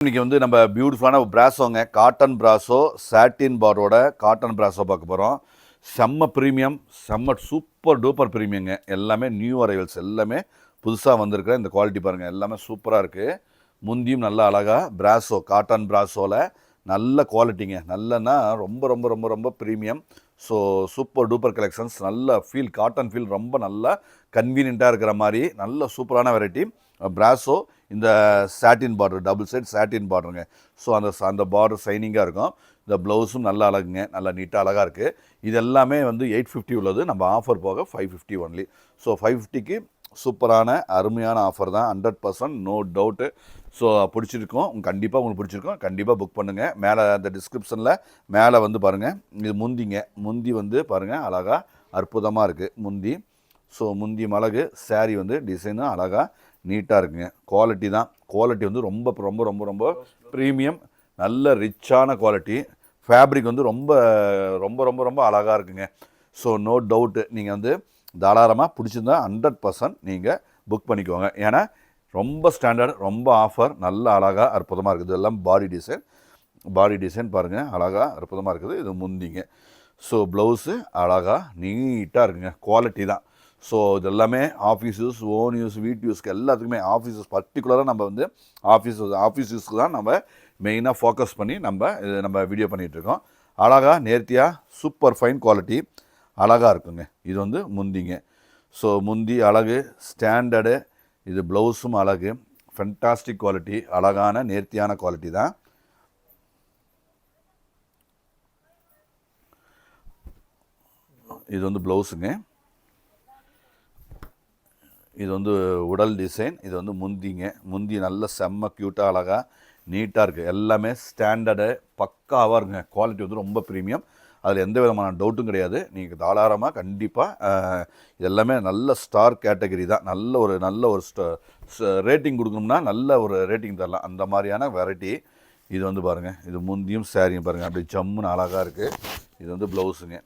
இன்னைக்கு வந்து நம்ம பியூட்டிஃபுல்லான பிராசோங்க, காட்டன் பிராசோ, சாட்டின் பார்டரோட காட்டன் பிராசோ பார்க்க போகிறோம். செம்ம ப்ரீமியம், செம்ம சூப்பர் டூப்பர் ப்ரீமியங்க. எல்லாமே நியூ அரைவல்ஸ், எல்லாமே புதுசாக வந்திருக்கிற இந்த குவாலிட்டி பாருங்கள், எல்லாமே சூப்பராக இருக்குது. முந்தியும் நல்லா அழகாக பிராசோ, காட்டன் பிராசோவில் நல்ல குவாலிட்டிங்க. நல்லன்னா ரொம்ப ரொம்ப ரொம்ப ரொம்ப premium. So super duper collections, நல்ல ஃபீல், காட்டன் ஃபீல் ரொம்ப நல்லா கன்வீனியண்ட்டாக இருக்கிற மாதிரி நல்ல சூப்பரான வெரைட்டி பிராசோ. இந்த satin border, double side satin பார்டருங்க. ஸோ அந்த பார்டர் சைனிங்காக இருக்கும். இந்த ப்ளவுஸும் நல்லா அழகுங்க, நல்லா நீட்டாக அழகாக இருக்குது. இது எல்லாமே வந்து 850 உள்ளது, நம்ம ஆஃபர் போக 550 ஒன்லி. ஸோ 550க்கு சூப்பரான அருமையான ஆஃபர் தான், 100% நோ டவுட்டு. ஸோ பிடிச்சிருக்கோம், கண்டிப்பாக உங்களுக்கு பிடிச்சிருக்கோம், கண்டிப்பாக புக் பண்ணுங்கள். மேலே அந்த டிஸ்கிரிப்ஷனில் மேலே வந்து பாருங்கள், இது முந்தி வந்து பாருங்கள் அழகாக அற்புதமாக இருக்குது முந்தி. ஸோ முந்தி அழகு, சாரீ வந்து டிசைனும் அழகாக நீட்டாக இருக்குங்க. குவாலிட்டி வந்து ரொம்ப ரொம்ப ரொம்ப ரொம்ப ப்ரீமியம், நல்ல ரிச்சான குவாலிட்டி. ஃபேப்ரிக் வந்து ரொம்ப ரொம்ப ரொம்ப ரொம்ப அழகாக இருக்குங்க. ஸோ நோ டவுட்டு, நீங்கள் வந்து தாராளமாக பிடிச்சிருந்தா 100% நீங்கள் புக் பண்ணிக்கோங்க. ஏன்னா ரொம்ப ஸ்டாண்டர்ட், ரொம்ப ஆஃபர், நல்ல அழகாக அற்புதமாக இருக்குது. இதெல்லாம் பாடி டிசைன் பாருங்கள், அழகாக அற்புதமாக இருக்குது. இது முந்திங்க. ஸோ ப்ளவுஸு அழகாக நீட்டாக இருக்குங்க. குவாலிட்டி தான். ஸோ இது எல்லாமே ஆஃபீஸ் யூஸ், ஓன் யூஸ், வீட்டு யூஸ்க்கு எல்லாத்துக்குமே, ஆஃபீஸஸ் பர்டிகுலராக நம்ம வந்து ஆஃபீஸ் யூஸ்க்கு தான் நம்ம மெயினாக ஃபோக்கஸ் பண்ணி நம்ம வீடியோ பண்ணிகிட்ருக்கோம். அழகாக நேர்த்தியாக சூப்பர் ஃபைன் குவாலிட்டி அழகாக இருக்குங்க. இது வந்து முந்திங்க. ஸோ முந்தி அழகு, ஸ்டாண்டர்டு. இது ப்ளவுஸும் அழகு, ஃபென்டாஸ்டிக் குவாலிட்டி, அழகான நேர்த்தியான குவாலிட்டி தான். இது வந்து ப்ளவுஸுங்க. இது வந்து உடல் டிசைன். இது வந்து முந்தி நல்ல செம்ம க்யூட்டாக அழகாக நீட்டாக இருக்குது. எல்லாமே ஸ்டாண்டர்டு பக்காவாக இருக்குங்க. குவாலிட்டி வந்து ரொம்ப ப்ரீமியம், அதில் எந்த விதமான டவுட்டும் கிடையாது. நீங்கள் தாராளமாக கண்டிப்பாக இது எல்லாமே நல்ல ஸ்டார் கேட்டகரி தான். நல்ல ஒரு ரேட்டிங் கொடுக்கணும்னா நல்ல ஒரு ரேட்டிங் தரலாம், அந்த மாதிரியான வெரைட்டி. இது வந்து பாருங்கள், இது முந்தியும் சாரியும் பாருங்கள், அப்படி ஜம்முன்னு அழகாக இருக்குது. இது வந்து ப்ளவுஸுங்க.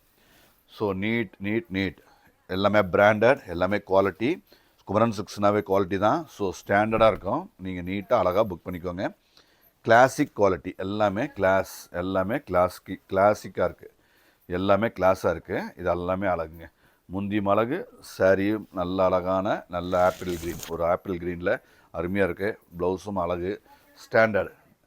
ஸோ நீட் எல்லாமே பிராண்டட், எல்லாமே குவாலிட்டி. குமரன் சில்க்ஸ்னாவே குவாலிட்டி தான். ஸோ ஸ்டாண்டர்டாக இருக்கும். நீங்கள் நீட்டாக அழகாக புக் பண்ணிக்கோங்க. கிளாசிக் குவாலிட்டி, எல்லாமே கிளாசிக்காக இருக்குது. எல்லாமே கிளாஸாக இருக்குது. இது எல்லாமே அழகுங்க. முந்தியும் அழகு, சாரியும் நல்ல அழகான நல்ல ஆப்பிள் க்ரீன், ஒரு ஆப்பிள் க்ரீனில் அருமையாக இருக்குது. ப்ளவுஸும் அழகு, ஸ்டாண்டர்ட்.